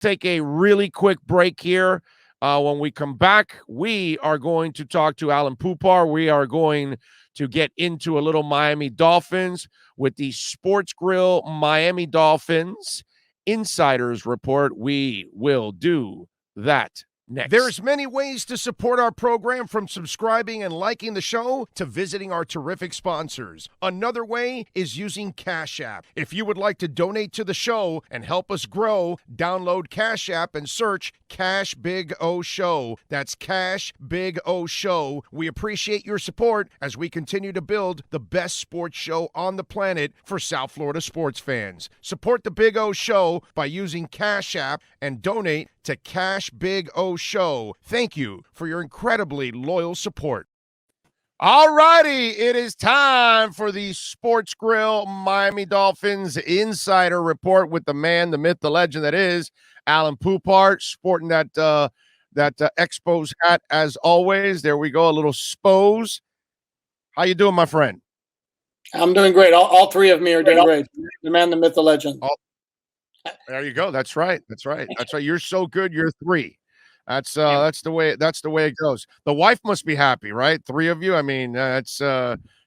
take a really quick break here. When we come back, we are going to talk to ALAiN POUPART. We are going to get into a little Miami Dolphins with the Sports Grill Miami Dolphins Insiders Report. We will do that next. There's many ways to support our program, from subscribing and liking the show to visiting our terrific sponsors. Another way is using Cash App. If you would like to donate to the show and help us grow, download Cash App and search Cash Big O Show. That's Cash Big O Show. We appreciate your support as we continue to build the best sports show on the planet for South Florida sports fans. Support the Big O Show by using Cash App and donate to Cash Big O Show. Thank you for your incredibly loyal support. All righty, it is time for the Sports Grill Miami Dolphins Insider Report with the man, the myth, the legend that is ALAiN POUPART, sporting that Expos hat as always. There we go, a little Spos. How you doing, my friend? I'm doing great. All three of me are doing great. The man, the myth, the legend. There you go. That's right. That's right. That's right. You're so good. You're three. That's the way it goes. The wife must be happy, right? Three of you. I mean,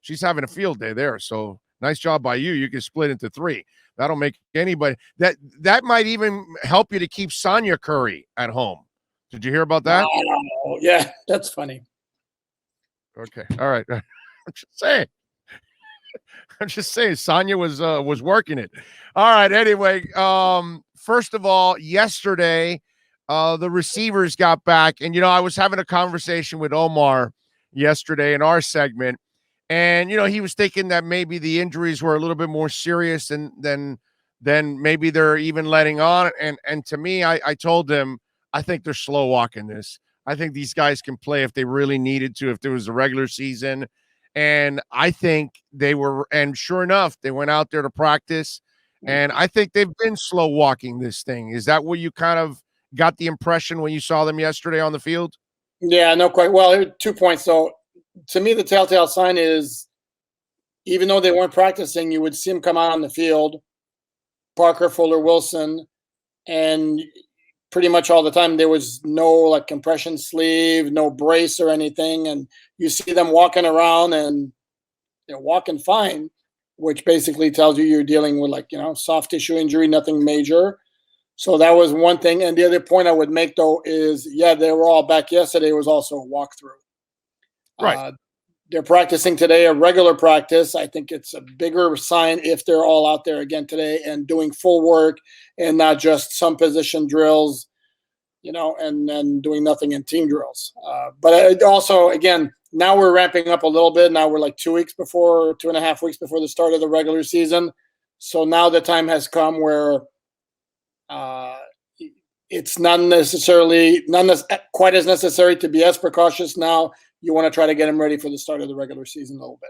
she's having a field day there. So nice job by you. You can split into three. That'll make anybody that might even help you to keep Sonia Curry at home. Did you hear about that? Oh, yeah, that's funny. Okay. All right. I'm just saying Sonia was working it. All right. Anyway, first of all, yesterday, the receivers got back, and I was having a conversation with Omar yesterday in our segment, and he was thinking that maybe the injuries were a little bit more serious than maybe they're even letting on. And to me, I told him I think they're slow walking this. I think these guys can play if they really needed to, if there was a regular season. And I think they were, and sure enough, they went out there to practice. And I think they've been slow walking this thing. Is that what you kind of got the impression when you saw them yesterday on the field? Yeah, no, quite. Well, 2 points. So to me, the telltale sign is, even though they weren't practicing, you would see them come out on the field, Parker, Fuller, Wilson, and pretty much all the time there was no compression sleeve, no brace or anything. And you see them walking around and they're walking fine, which basically tells you you're dealing with soft tissue injury, nothing major. So that was one thing. And the other point I would make, though, is, yeah, they were all back yesterday. It was also a walkthrough. Right. They're practicing today, a regular practice. I think it's a bigger sign if they're all out there again today and doing full work and not just some position drills, and then doing nothing in team drills. But it also, again, now we're ramping up a little bit. Now we're 2.5 weeks before the start of the regular season. So now the time has come where it's not quite as necessary to be as precautious. Now you want to try to get them ready for the start of the regular season a little bit.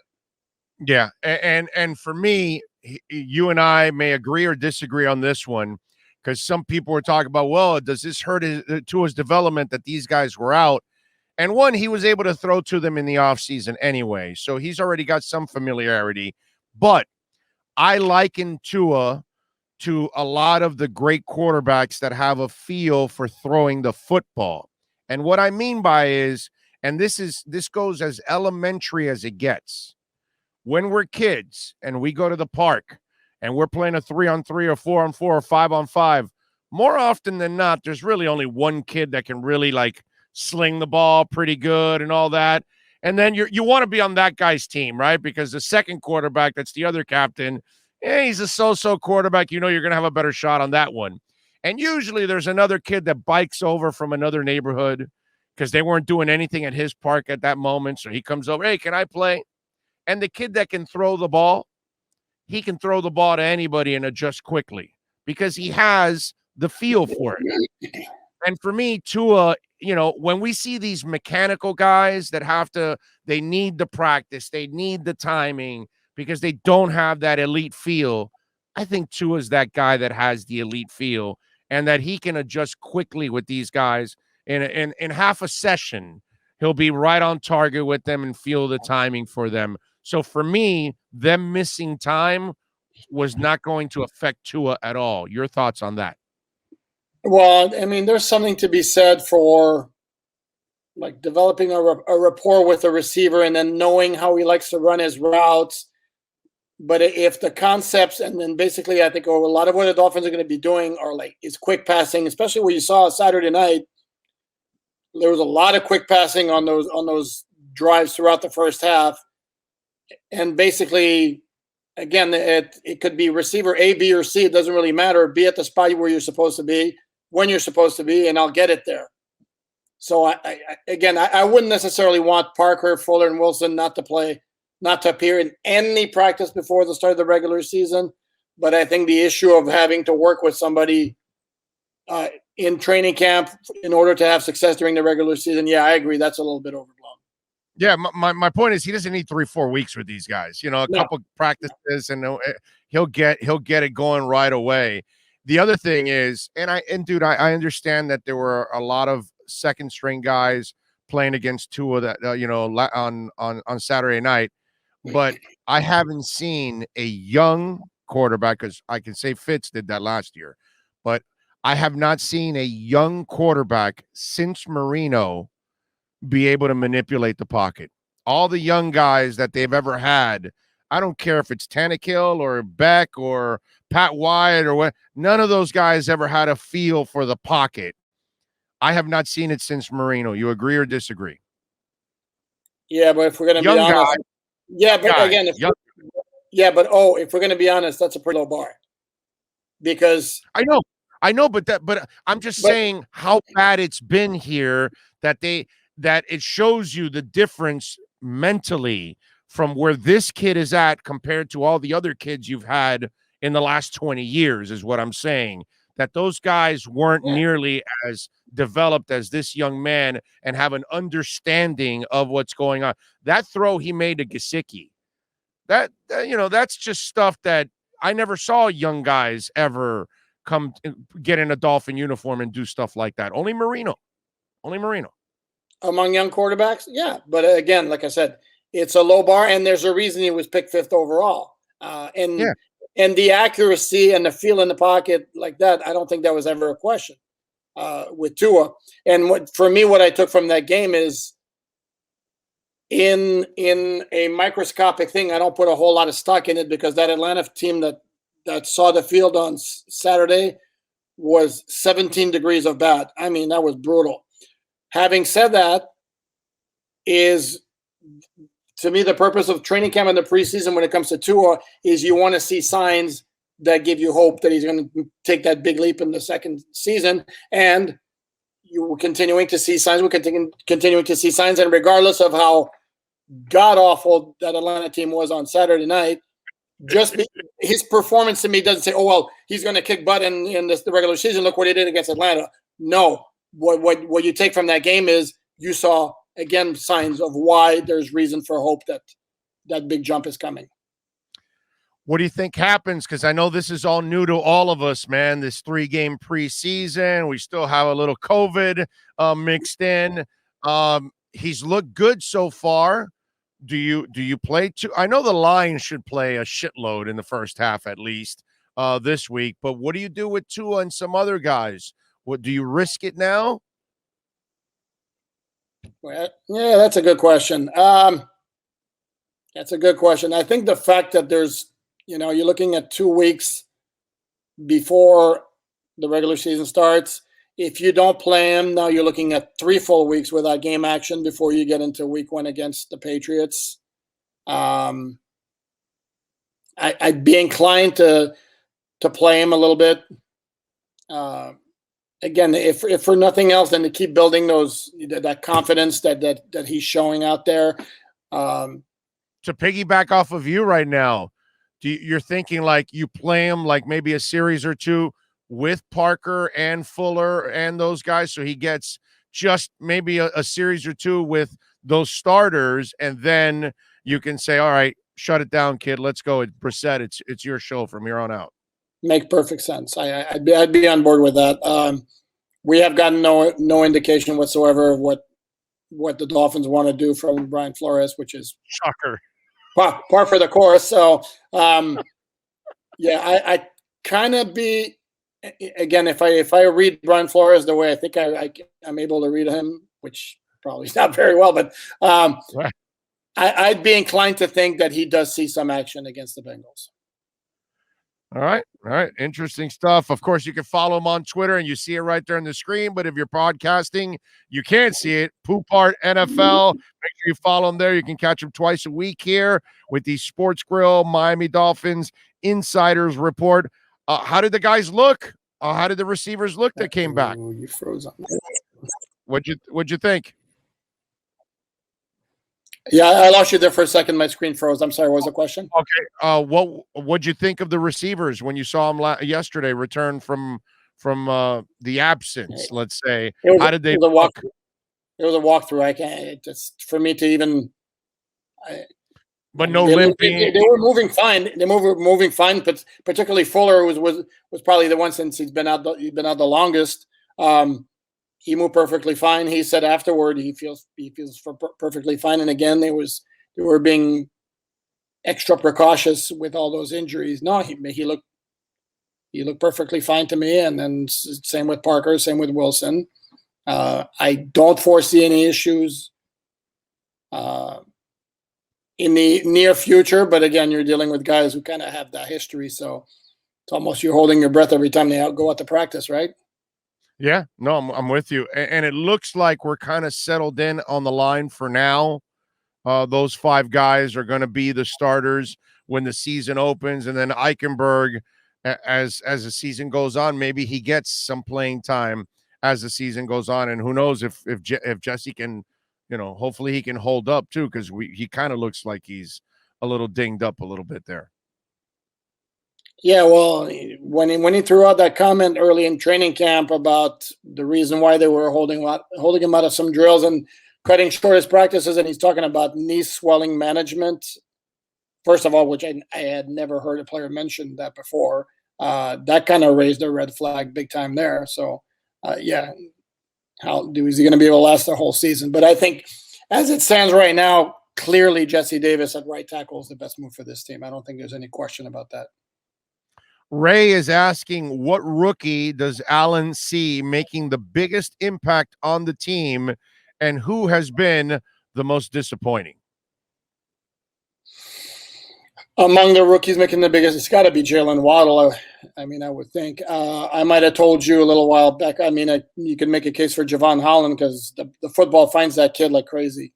Yeah. And for me, you and I may agree or disagree on this one, because some people were talking about, well, does this hurt Tua's development that these guys were out? And one, he was able to throw to them in the offseason anyway, so he's already got some familiarity. But I liken Tua to a lot of the great quarterbacks that have a feel for throwing the football. And what I mean by is, and this goes as elementary as it gets. When we're kids and we go to the park and we're playing a 3-on-3 or 4-on-4 or 5-on-5, more often than not, there's really only one kid that can really sling the ball pretty good and all that. And then you want to be on that guy's team, right? Because the second quarterback, that's the other captain, he's a so-so quarterback. You're going to have a better shot on that one. And usually there's another kid that bikes over from another neighborhood because they weren't doing anything at his park at that moment. So he comes over, hey, can I play? And the kid that can throw the ball, he can throw the ball to anybody and adjust quickly because he has the feel for it. And for me, Tua, when we see these mechanical guys that they need the practice, they need the timing because they don't have that elite feel, I think Tua's that guy that has the elite feel and that he can adjust quickly with these guys. In half a session, he'll be right on target with them and feel the timing for them. So for me, them missing time was not going to affect Tua at all. Your thoughts on that? Well, I mean, there's something to be said for like developing a rapport with a receiver and then knowing how he likes to run his routes. But if the concepts, and then basically I think a lot of what the Dolphins are going to be doing are like is quick passing, especially what you saw Saturday night. There was a lot of quick passing on those drives throughout the first half. And basically, again, it could be receiver A, B, or C. It doesn't really matter. Be at the spot where you're supposed to be, when you're supposed to be, and I'll get it there. So, I wouldn't necessarily want Parker, Fuller, and Wilson not to appear in any practice before the start of the regular season. But I think the issue of having to work with somebody in training camp in order to have success during the regular season, yeah, I agree. That's a little bit overblown. Yeah, my point is he doesn't need 3-4 weeks with these guys. You know, a couple practices and he'll get it going right away. The other thing is, dude, I understand that there were a lot of second string guys playing against Tua that on Saturday night, but I haven't seen a young quarterback, because I can say Fitz did that last year, but I have not seen a young quarterback since Marino be able to manipulate the pocket. All the young guys that they've ever had, I don't care if it's Tannehill or Beck or Pat Wyatt or what, none of those guys ever had a feel for the pocket. I have not seen it since Marino. You agree or disagree? Yeah, but if we're going to be honest, if we're going to be honest, that's a pretty low bar. Because I know, but I'm just saying how bad it's been here that it shows you the difference mentally from where this kid is at compared to all the other kids you've had in the last 20 years is what I'm saying. That those guys weren't nearly as developed as this young man and have an understanding of what's going on. That throw he made to Gesicki, that's just stuff that I never saw young guys ever come get in a Dolphin uniform and do stuff like that. Only Marino. Among young quarterbacks, yeah. But again, like I said, it's a low bar, and there's a reason he was picked 5th overall. And the accuracy and the feel in the pocket like that, I don't think that was ever a question with Tua. And what I took from that game is in a microscopic thing, I don't put a whole lot of stock in it because that Atlanta team that saw the field on Saturday was 17 degrees of bad. I mean, that was brutal. Having said that, to me, the purpose of training camp in the preseason when it comes to Tua is you want to see signs that give you hope that he's going to take that big leap in the second season. And you were continuing to see signs. We're continuing to see signs. And regardless of how god-awful that Atlanta team was on Saturday night, his performance to me doesn't say, oh, well, he's going to kick butt in the regular season. Look what he did against Atlanta. No. What you take from that game is you saw – again, signs of why there's reason for hope that big jump is coming. What do you think happens? Because I know this is all new to all of us, man. This 3-game preseason. We still have a little COVID mixed in. He's looked good so far. Do you play two? I know the Lions should play a shitload in the first half at least this week. But what do you do with Tua and some other guys? What do you risk it now? Well, yeah, that's a good question. That's a good question. I think the fact that there's, you're looking at 2 weeks before the regular season starts. If you don't play him, now you're looking at 3 full weeks without game action before you get into week 1 against the Patriots. I'd be inclined to play him a little bit. Again, if for nothing else, then to keep building that confidence that he's showing out there. To piggyback off of you right now, you're thinking like you play him like maybe a series or 2 with Parker and Fuller and those guys, so he gets just maybe a series or 2 with those starters, and then you can say, all right, shut it down, kid. Let's go. Brissett, it's your show from here on out. Make perfect sense. I'd be on board with that. We have gotten no indication whatsoever of what the Dolphins want to do from Brian Flores, which is shocker, par for the course. So, I kind of be again, if I read Brian Flores the way I think I'm able to read him, which probably is not very well, but Right. I'd be inclined to think that he does see some action against the Bengals. All right. All right. Interesting stuff. Of course, you can follow him on Twitter and you see it right there on the screen. But if you're podcasting, you can't see it. POUPART NFL. Make sure you follow him there. You can catch him twice a week here with the Sports Grill Miami Dolphins Insiders Report. How did the guys look? How did the receivers look that came back? Ooh, you froze on me. What'd you think? Yeah, I lost you there for a second. My screen froze. I'm sorry. What was the question? Okay. What'd you think of the receivers when you saw them yesterday return from the absence? Let's say, how did they look? It was a walkthrough. I can't. Just for me to even. But no limping. They were moving fine. They were moving fine, but particularly Fuller was probably the one since he's been out the longest. He moved perfectly fine. He said afterward he feels perfectly fine. And again, they were being extra precautious with all those injuries. No, he looked perfectly fine to me. And then same with Parker, same with Wilson. I don't foresee any issues in the near future. But again, you're dealing with guys who kind of have that history, so it's almost you're holding your breath every time they go out to practice, right? Yeah, no, I'm with you. And it looks like we're kind of settled in on the line for now. Those 5 guys are going to be the starters when the season opens. And then Eichenberg, as the season goes on, maybe he gets some playing time as the season goes on. And who knows if Jesse can, hopefully he can hold up too, because he kind of looks like he's a little dinged up a little bit there. Yeah, well, when he threw out that comment early in training camp about the reason why they were holding him out of some drills and cutting short his practices, and he's talking about knee swelling management, first of all, which I had never heard a player mention that before, that kind of raised a red flag big time there. So, yeah, is he going to be able to last the whole season? But I think as it stands right now, clearly Jesse Davis at right tackle is the best move for this team. I don't think there's any question about that. Ray is asking, what rookie does ALAiN see making the biggest impact on the team, and who has been the most disappointing? Among the rookies making the biggest, it's got to be Jalen Waddle. I mean, I would think. I might have told you a little while back. I mean, you can make a case for Javon Holland because the football finds that kid like crazy.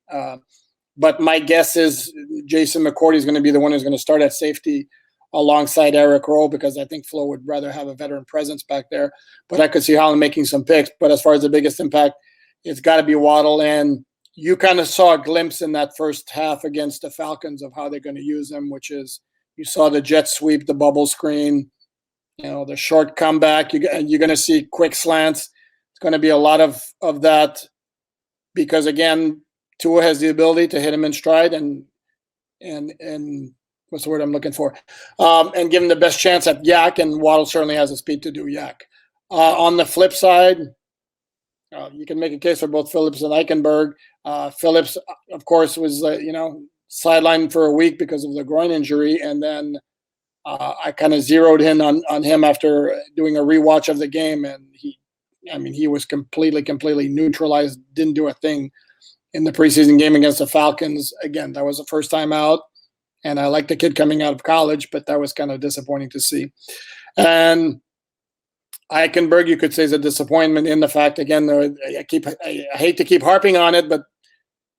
But my guess is Jason McCourty is going to be the one who's going to start at safety alongside Eric Rowe, because I think Flo would rather have a veteran presence back there. But I could see Holland making some picks. But as far as the biggest impact, it's got to be Waddle. And you kind of saw a glimpse in that first half against the Falcons of how they're going to use him, which is you saw the jet sweep, the bubble screen, the short comeback. You're going to see quick slants. It's going to be a lot of that because, again, Tua has the ability to hit him in stride and what's the word I'm looking for? And give him the best chance at yak, and Waddle certainly has the speed to do yak. On the flip side, you can make a case for both Phillips and Eichenberg. Phillips, of course, was sidelined for a week because of the groin injury, and then I kind of zeroed in on him after doing a rewatch of the game, and he was completely neutralized, didn't do a thing in the preseason game against the Falcons. Again, that was the first time out. And I like the kid coming out of college, but that was kind of disappointing to see. And Eichenberg, you could say, is a disappointment in the fact, again, I hate to keep harping on it, but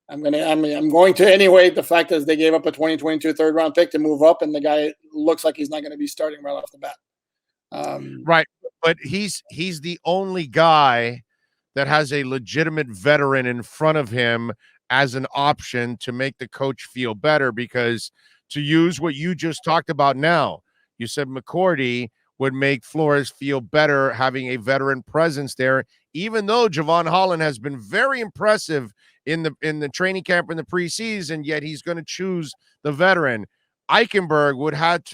I'm going to anyway. The fact is they gave up a 2022 third-round pick to move up, and the guy looks like he's not going to be starting right off the bat. Right, but he's the only guy that has a legitimate veteran in front of him as an option to make the coach feel better, because to use what you just talked about now, you said McCourty would make Flores feel better having a veteran presence there, even though Javon Holland has been very impressive in the training camp in the preseason, yet he's going to choose the veteran. Eichenberg would had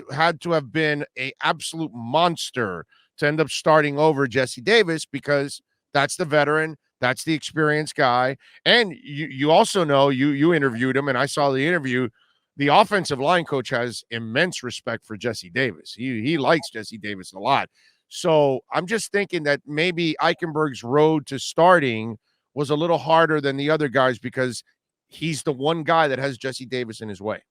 to have been an absolute monster to end up starting over Jesse Davis, because that's the veteran. That's the experienced guy. And you also know, you interviewed him, and I saw the interview. The offensive line coach has immense respect for Jesse Davis. He likes Jesse Davis a lot. So I'm just thinking that maybe Eichenberg's road to starting was a little harder than the other guys because he's the one guy that has Jesse Davis in his way.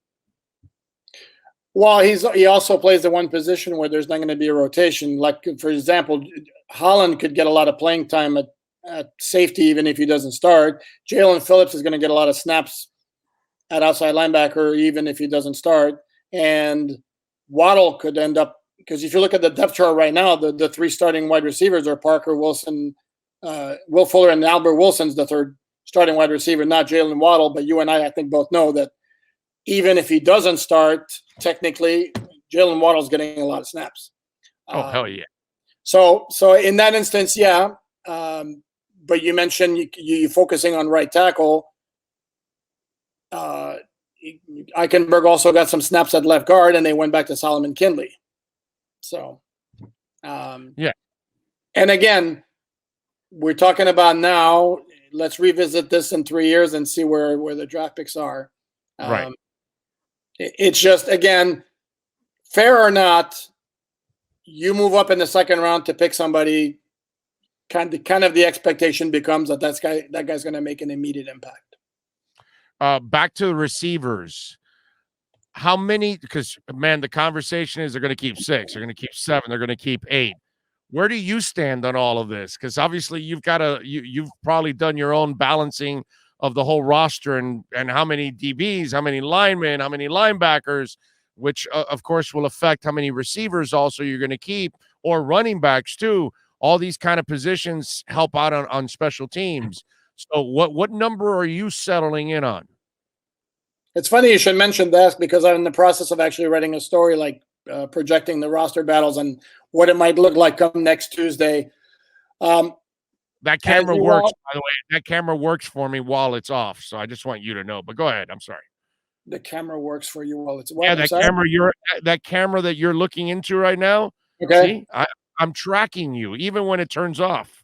Well, he also plays the one position where there's not going to be a rotation. Like, for example, Holland could get a lot of playing time at safety even if he doesn't start. Jalen Phillips is going to get a lot of snaps at outside linebacker even if he doesn't start. And Waddle could end up, because if you look at the depth chart right now, the three starting wide receivers are Parker, Wilson, Will Fuller, and Albert Wilson's the third starting wide receiver, not Jalen Waddle. But you and I think both know that even if he doesn't start, technically, Jalen Waddle's getting a lot of snaps. Oh, hell yeah. So in that instance, yeah. But you mentioned you focusing on right tackle. Eichenberg also got some snaps at left guard, and they went back to Solomon Kindley. So, yeah. And again, we're talking about now. Let's revisit this in 3 years and see where the draft picks are. Right. It's just, again, fair or not, you move up in the second round to pick somebody. Kind of the expectation becomes that that guy's going to make an immediate impact. Back to the receivers. How many? Because man, the conversation is they're going to keep 6, they're going to keep 7, they're going to keep 8. Where do you stand on all of this? Because obviously you've probably done your own balancing of the whole roster and how many DBs, how many linemen, how many linebackers, which of course will affect how many receivers also you're going to keep, or running backs too. All these kind of positions help out on special teams. So what number are you settling in on? It's funny you should mention that because I'm in the process of actually writing a story, like projecting the roster battles and what it might look like come next Tuesday. That camera works, by the way. That camera works for me while it's off, so I just want you to know. But go ahead. I'm sorry. The camera works for you while it's yeah. That camera that you're looking into right now. Okay. See, I'm tracking you even when it turns off.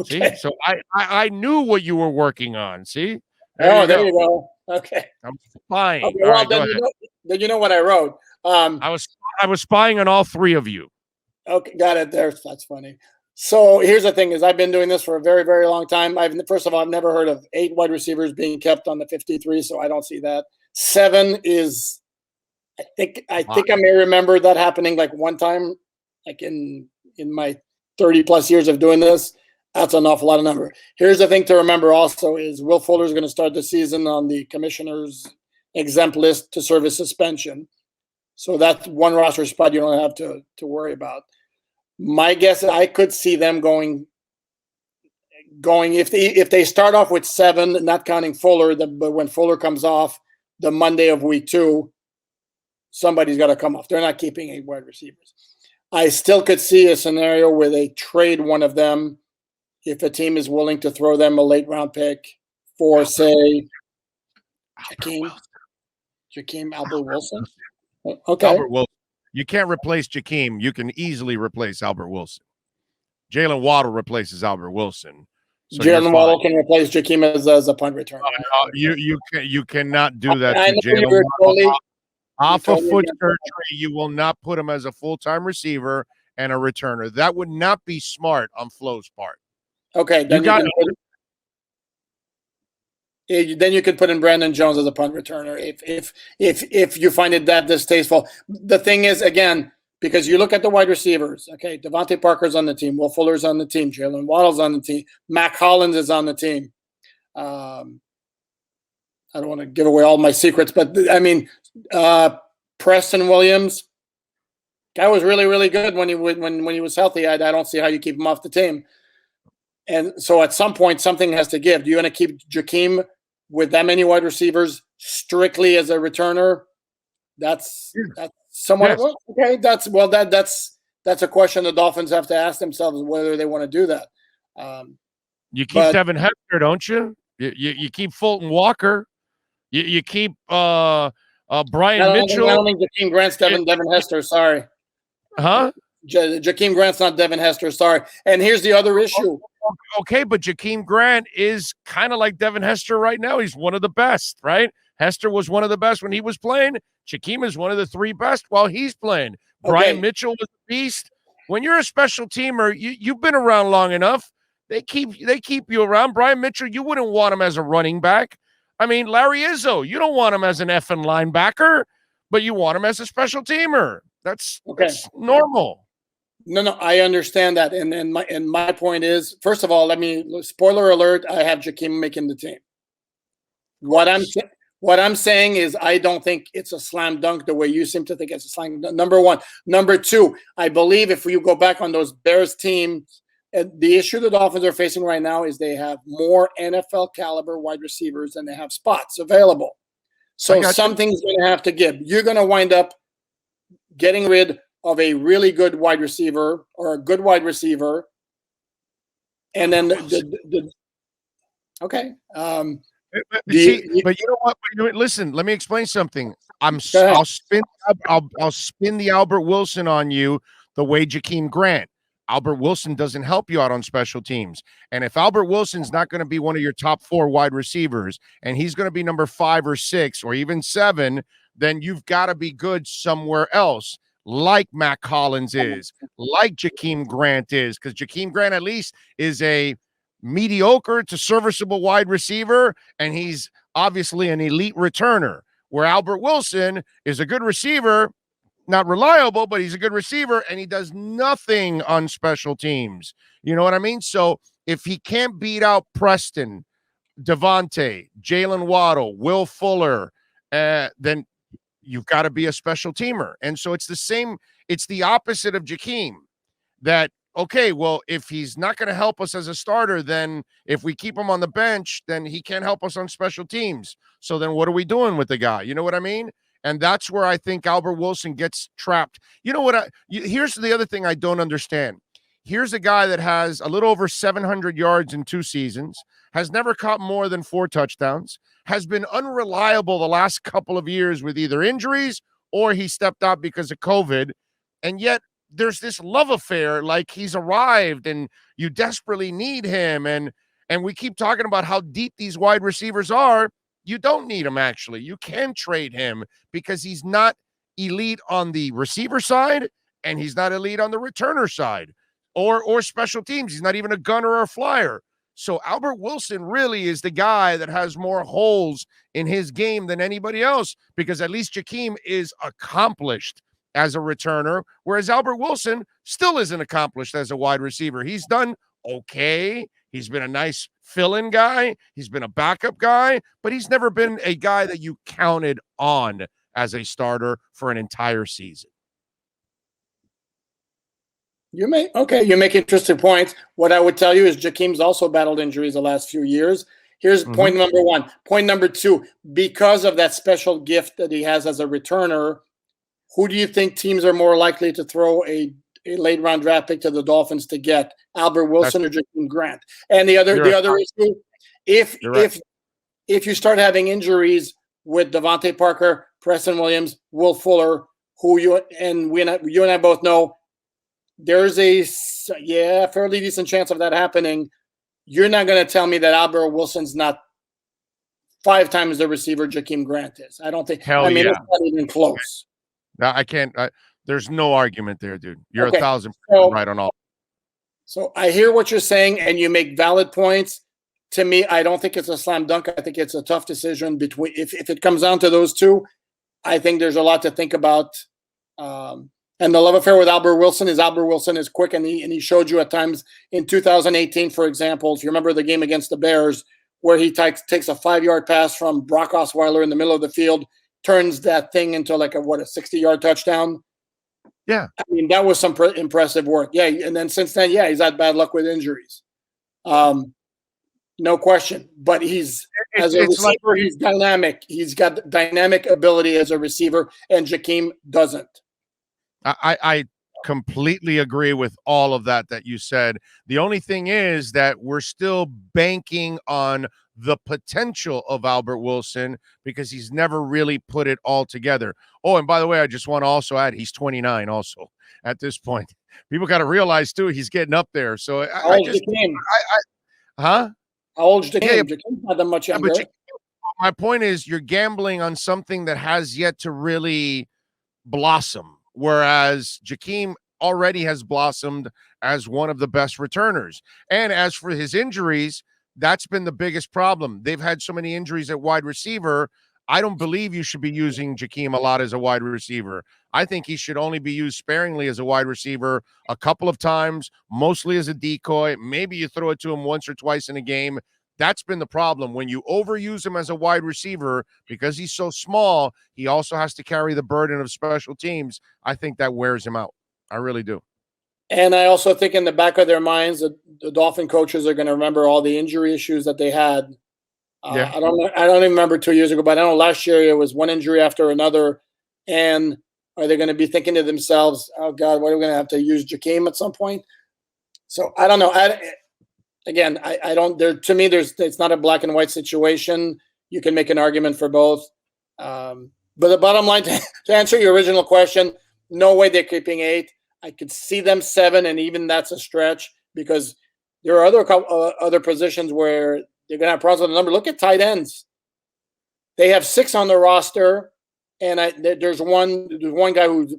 Okay. See, so I knew what you were working on. See. There you go. Okay. I'm spying. Okay, well, then you know what I wrote. I was spying on all 3 of you. Okay, got it. That's funny. So here's the thing: is I've been doing this for a very, very long time. First of all, I've never heard of 8 wide receivers being kept on the 53, so I don't see that. 7 is, I think I may remember that happening like one time, like in my 30 plus years of doing this. That's an awful lot of number. Here's the thing to remember also is Will Fuller is going to start the season on the commissioner's exempt list to serve a suspension. So that's one roster spot you don't have to worry about. My guess, I could see them going if they start off with 7, not counting Fuller, but when Fuller comes off the Monday of week 2, somebody's got to come off. They're not keeping 8 wide receivers. I still could see a scenario where they trade one of them if a team is willing to throw them a late round pick for, say, Jakeem Albert Wilson. Okay. Albert Wilson. You can't replace Jakeem. You can easily replace Albert Wilson. Jalen Waddle replaces Albert Wilson. So Jalen Waddle can replace Jakeem as a punt returner. You cannot do that to Jalen Waddle. Totally, off of foot surgery, you will not put him as a full-time receiver and a returner. That would not be smart on Flo's part. Okay, then you can put in Brandon Jones as a punt returner if you find it that distasteful. The thing is, again, because you look at the wide receivers, okay, Devontae Parker's on the team, Will Fuller's on the team, Jalen Waddle's on the team, Mac Hollins is on the team. I don't want to give away all my secrets, but I mean, Preston Williams, guy was really, really good when he was healthy. I don't see how you keep him off the team. And so at some point, something has to give. Do you want to keep Jakeem with that many wide receivers strictly as a returner? That's somewhat okay. That's a question the Dolphins have to ask themselves whether they want to do that. You keep Devin Hester, don't you? You keep Fulton Walker. You keep Brian Mitchell. I don't think Jakeem Grant's Devin Hester. Sorry. Huh? Jakeem Grant's not Devin Hester. Sorry. And here's the other issue. Okay, but Jakeem Grant is kind of like Devin Hester right now. He's one of the best, right? Hester was one of the best when he was playing. Jakeem is one of the 3 best while he's playing. Okay. Brian Mitchell was a beast. When you're a special teamer, you've been around long enough. They keep you around. Brian Mitchell, you wouldn't want him as a running back. I mean, Larry Izzo, you don't want him as an effing linebacker, but you want him as a special teamer. That's normal. No, I understand that, and my point is, first of all, spoiler alert: I have Jakeem making the team. What I'm saying is, I don't think it's a slam dunk the way you seem to think it's a slam dunk. Number one. Number two, I believe if you go back on those Bears teams, the issue the Dolphins are facing right now is they have more NFL caliber wide receivers than they have spots available. So something's going to have to give. You're going to wind up getting rid of a really good wide receiver or a good wide receiver, and then okay. But you know what? Listen, let me explain something. I'll spin the Albert Wilson on you the way Jakeem Grant. Albert Wilson doesn't help you out on special teams. And if Albert Wilson's not going to be one of your top 4 wide receivers, and he's going to be number 5 or 6 or even 7, then you've got to be good somewhere else, like Matt Collins is, like Jakeem Grant is, because Jakeem Grant at least is a mediocre to serviceable wide receiver, and he's obviously an elite returner, where Albert Wilson is a good receiver, not reliable, but he's a good receiver, and he does nothing on special teams. You know what I mean? So if he can't beat out Preston, Devontae, Jalen Waddle, Will Fuller, then you've got to be a special teamer. And so it's the opposite of Jakeem, that, okay, well, if he's not going to help us as a starter, then if we keep him on the bench, then he can't help us on special teams. So then what are we doing with the guy? You know what I mean? And that's where I think Albert Wilson gets trapped. You know what? Here's the other thing I don't understand. Here's a guy that has a little over 700 yards in 2 seasons, has never caught more than 4 touchdowns, has been unreliable the last couple of years with either injuries or he stepped out because of COVID. And yet there's this love affair, like he's arrived and you desperately need him. And we keep talking about how deep these wide receivers are. You don't need him, actually. You can trade him because he's not elite on the receiver side and he's not elite on the returner side or special teams. He's not even a gunner or a flyer. So Albert Wilson really is the guy that has more holes in his game than anybody else, because at least Jakeem is accomplished as a returner, whereas Albert Wilson still isn't accomplished as a wide receiver. He's done okay. He's been a nice fill-in guy. He's been a backup guy, but he's never been a guy that you counted on as a starter for an entire season. You make interesting points. What I would tell you is Jakeem's also battled injuries the last few years. Here's point number 1. Point number 2, because of that special gift that he has as a returner, who do you think teams are more likely to throw a late round draft pick to the Dolphins to get, Albert Wilson or Jakeem Grant? And the other issue, if you start having injuries with Devontae Parker, Preston Williams, Will Fuller, who you and I both know, there's a fairly decent chance of that happening. You're not going to tell me that Albert Wilson's not 5 times the receiver Jakeem Grant is. I don't think. It's not even close. No, I can't. There's no argument there, dude. You're 1,000% right on all. So I hear what you're saying, and you make valid points. To me, I don't think it's a slam dunk. I think it's a tough decision between. If it comes down to those two, I think there's a lot to think about. And the love affair with Albert Wilson is quick, and he showed you at times in 2018, for example, if you remember the game against the Bears, where he takes a 5-yard pass from Brock Osweiler in the middle of the field, turns that thing into like a 60-yard touchdown. Yeah. I mean, that was some impressive work. Yeah. And then since then, he's had bad luck with injuries. No question. But he's dynamic. He's got dynamic ability as a receiver, and Jakeem doesn't. I completely agree with all of that you said. The only thing is that we're still banking on the potential of Albert Wilson because he's never really put it all together. Oh, and by the way, I just want to also add, he's 29 also at this point. People got to realize, too, he's getting up there. So How old's Jakeem? Jakeem's not that much younger. My point is, you're gambling on something that has yet to really blossom. Whereas Jakeem already has blossomed as one of the best returners. And as for his injuries, that's been the biggest problem. They've had so many injuries at wide receiver. I don't believe you should be using Jakeem a lot as a wide receiver. I think he should only be used sparingly as a wide receiver a couple of times, mostly as a decoy. Maybe you throw it to him once or twice in a game. That's been the problem. When you overuse him as a wide receiver, because he's so small, he also has to carry the burden of special teams. I think that wears him out. I really do. And I also think in the back of their minds that the Dolphin coaches are going to remember all the injury issues that they had. Yeah. I don't even remember 2 years ago, but I know last year it was one injury after another. And are they going to be thinking to themselves, oh God, what are we going to have to use Jakeem at some point? So I don't know. I don't. There to me, it's not a black and white situation. You can make an argument for both. But the bottom line, to answer your original question, no way they're keeping 8. I could see them 7, and even that's a stretch because there are other positions where they're going to have problems with the number. Look at tight ends. They have 6 on the roster, and there's one guy who's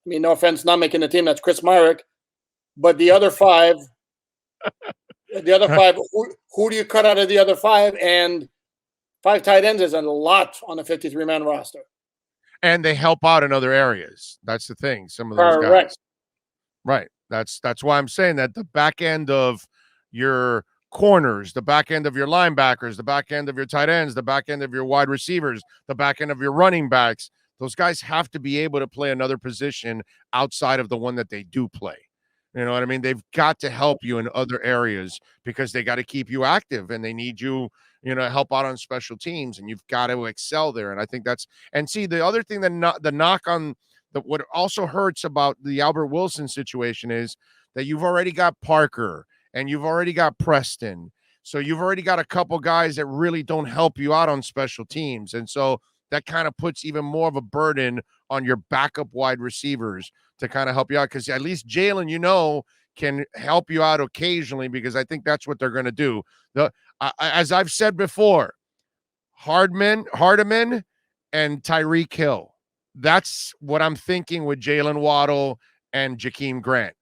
I mean, no offense, not making the team. That's Chris Myrick, but the other 5. The other 5, who do you cut out of the other 5? And 5 tight ends is a lot on a 53-man roster. And they help out in other areas. That's the thing. Some of those guys. Right. That's why I'm saying that the back end of your corners, the back end of your linebackers, the back end of your tight ends, the back end of your wide receivers, the back end of your running backs, those guys have to be able to play another position outside of the one that they do play. You know what I mean? They've got to help you in other areas because they got to keep you active and they need you, help out on special teams, and you've got to excel there. And I think and see, the other thing that the knock on what also hurts about the Albert Wilson situation is that you've already got Parker and you've already got Preston. So you've already got a couple guys that really don't help you out on special teams. And so that kind of puts even more of a burden on your backup wide receivers to kind of help you out, because at least Jalen, can help you out occasionally, because I think that's what they're going to do. As I've said before, Hardeman and Tyreek Hill. That's what I'm thinking with Jalen Waddle and Jakeem Grant.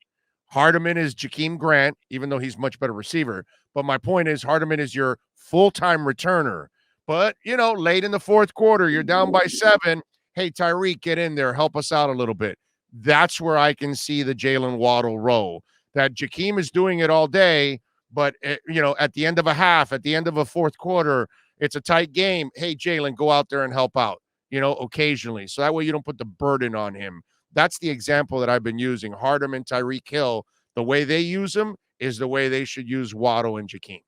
Hardeman is Jakeem Grant, even though he's much better receiver. But my point is Hardeman is your full-time returner. But, late in the fourth quarter, you're down by 7. Hey, Tyreek, get in there. Help us out a little bit. That's where I can see the Jalen Waddle role. That Jakeem is doing it all day, but, at the end of a half, at the end of a fourth quarter, it's a tight game. Hey, Jalen, go out there and help out, occasionally. So that way you don't put the burden on him. That's the example that I've been using. Hardeman, Tyreek Hill, the way they use them is the way they should use Waddle and Jakeem.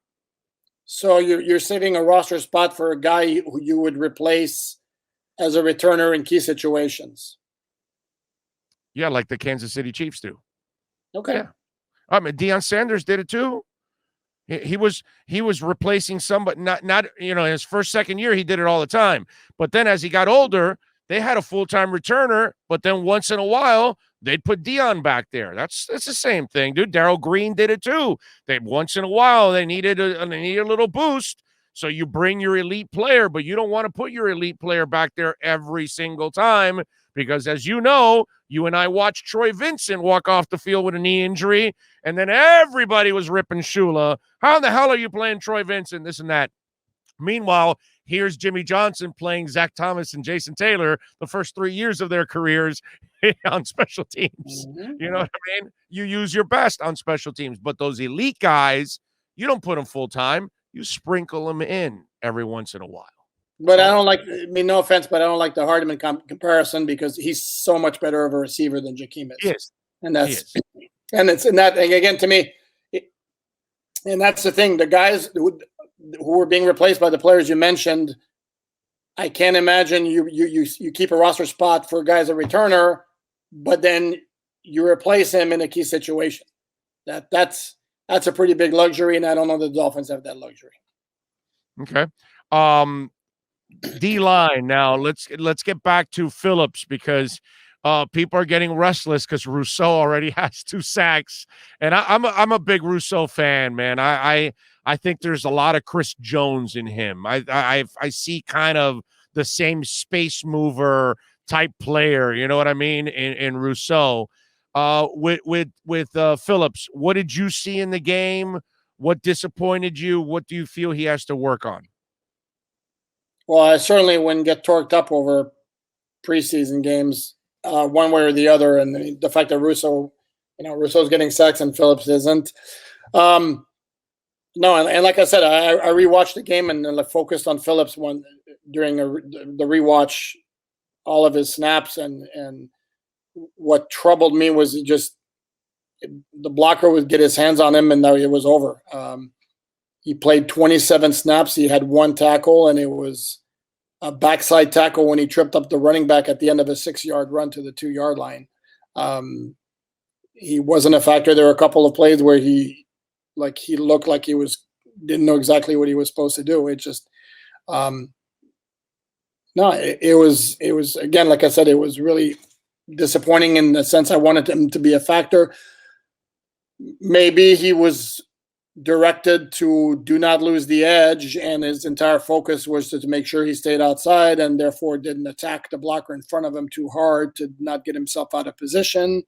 So you're saving a roster spot for a guy who you would replace as a returner in key situations. Yeah, like the Kansas City Chiefs do. Okay. Yeah. I mean, Deion Sanders did it too. He was replacing somebody. Not in his first, second year, he did it all the time. But then as he got older, they had a full-time returner. But then once in a while, they'd put Deion back there. That's the same thing, dude. Darrell Green did it too. Once in a while they needed a little boost. So you bring your elite player, but you don't want to put your elite player back there every single time, because as you know, you and I watched Troy Vincent walk off the field with a knee injury, and then everybody was ripping Shula. How in the hell are you playing Troy Vincent, this and that? Meanwhile, here's Jimmy Johnson playing Zach Thomas and Jason Taylor the first 3 years of their careers on special teams. Mm-hmm. You know what I mean? You use your best on special teams, but those elite guys, you don't put them full-time. You sprinkle them in every once in a while. But I don't like, no offense, but I don't like the Hardeman comparison because he's so much better of a receiver than Jakeem is. Yes. And again, to me, and that's the thing, the guys who were being replaced by the players you mentioned, I can't imagine you keep a roster spot for a guy as a returner, but then you replace him in a key situation. That's a pretty big luxury, and I don't know that the Dolphins have that luxury. Okay. D-line now. Let's get back to Phillips, because people are getting restless because Rousseau already has 2 sacks, and I'm a big Rousseau fan, man. I think there's a lot of Chris Jones in him. I see kind of the same space mover type player, you know what I mean, in Rousseau. with Phillips. What did you see in the game? What disappointed you? What do you feel he has to work on? Well, I certainly wouldn't get torqued up over preseason games one way or the other, and the fact that Russo's getting sacks and Phillips isn't. No, and like I said, I rewatched the game and focused on Phillips during the rewatch, all of his snaps, and what troubled me was just the blocker would get his hands on him and it was over. He played 27 snaps. He had one tackle, and it was a backside tackle when he tripped up the running back at the end of a 6-yard run to the 2-yard line. He wasn't a factor. There were a couple of plays where he looked like didn't know exactly what he was supposed to do. It just, it was again, like I said, it was really disappointing in the sense I wanted him to be a factor. Maybe he was directed to do not lose the edge, and his entire focus was to make sure he stayed outside and therefore didn't attack the blocker in front of him too hard to not get himself out of position.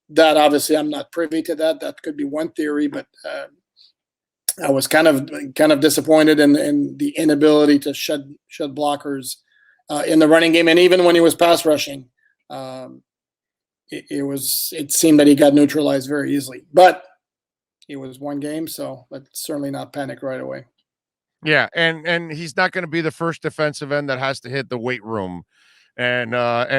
That obviously I'm not privy to that. That could be one theory, but I was kind of disappointed in the inability to shed blockers in the running game, and even when he was pass rushing, it seemed that he got neutralized very easily. But it was one game, so let's certainly not panic right away. Yeah, and he's not going to be the first defensive end that has to hit the weight room and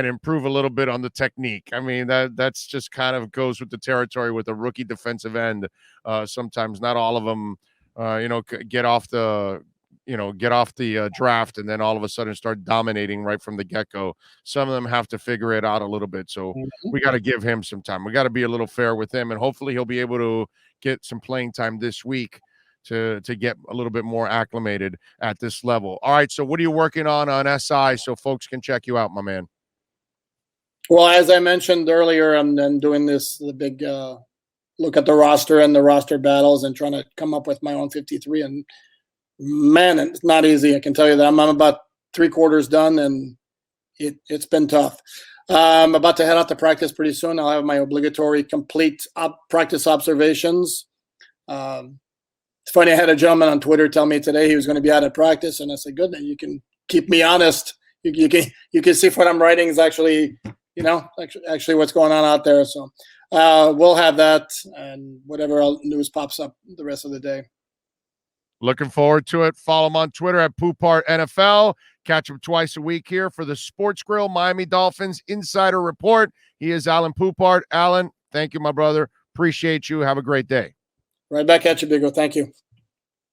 improve a little bit on the technique. I mean, that's just kind of goes with the territory with a rookie defensive end. Sometimes not all of them, get off the draft and then all of a sudden start dominating right from the get-go. Some of them have to figure it out a little bit. So we got to give him some time. We got to be a little fair with him, and hopefully he'll be able to get some playing time this week to get a little bit more acclimated at this level. All right, so what are you working on SI so folks can check you out, my man? Well, as I mentioned earlier, I'm then doing the big look at the roster and the roster battles and trying to come up with my own 53. And man, it's not easy. I can tell you that. I'm about 3/4 done, and it's been tough. I'm about to head out to practice pretty soon. I'll have my obligatory complete practice observations. It's funny, I had a gentleman on Twitter tell me today he was going to be out at practice, and I said, "Good, you can keep me honest. You can see if what I'm writing is actually what's going on out there." So we'll have that, and whatever news pops up the rest of the day. Looking forward to it. Follow him on Twitter at POUPART NFL. Catch him twice a week here for the Sports Grill Miami Dolphins Insider Report. He is ALAiN POUPART. ALAiN, thank you, my brother. Appreciate you. Have a great day. Right back at you, Bigo. Thank you.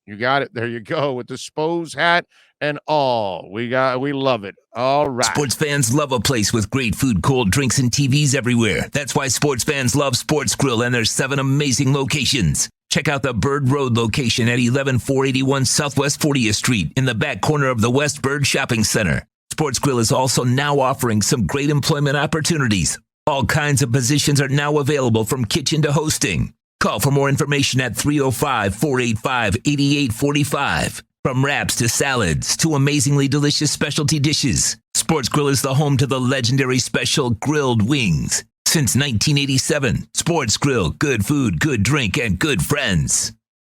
You got it. There you go with the Spose hat and all. We love it. All right. Sports fans love a place with great food, cold drinks, and TVs everywhere. That's why sports fans love Sports Grill and their 7 amazing locations. Check out the Bird Road location at 11481 Southwest 40th Street in the back corner of the West Bird Shopping Center. Sports Grill is also now offering some great employment opportunities. All kinds of positions are now available from kitchen to hosting. Call for more information at 305-485-8845. From wraps to salads to amazingly delicious specialty dishes, Sports Grill is the home to the legendary special grilled wings. Since 1987, Sports Grill, good food, good drink, and good friends.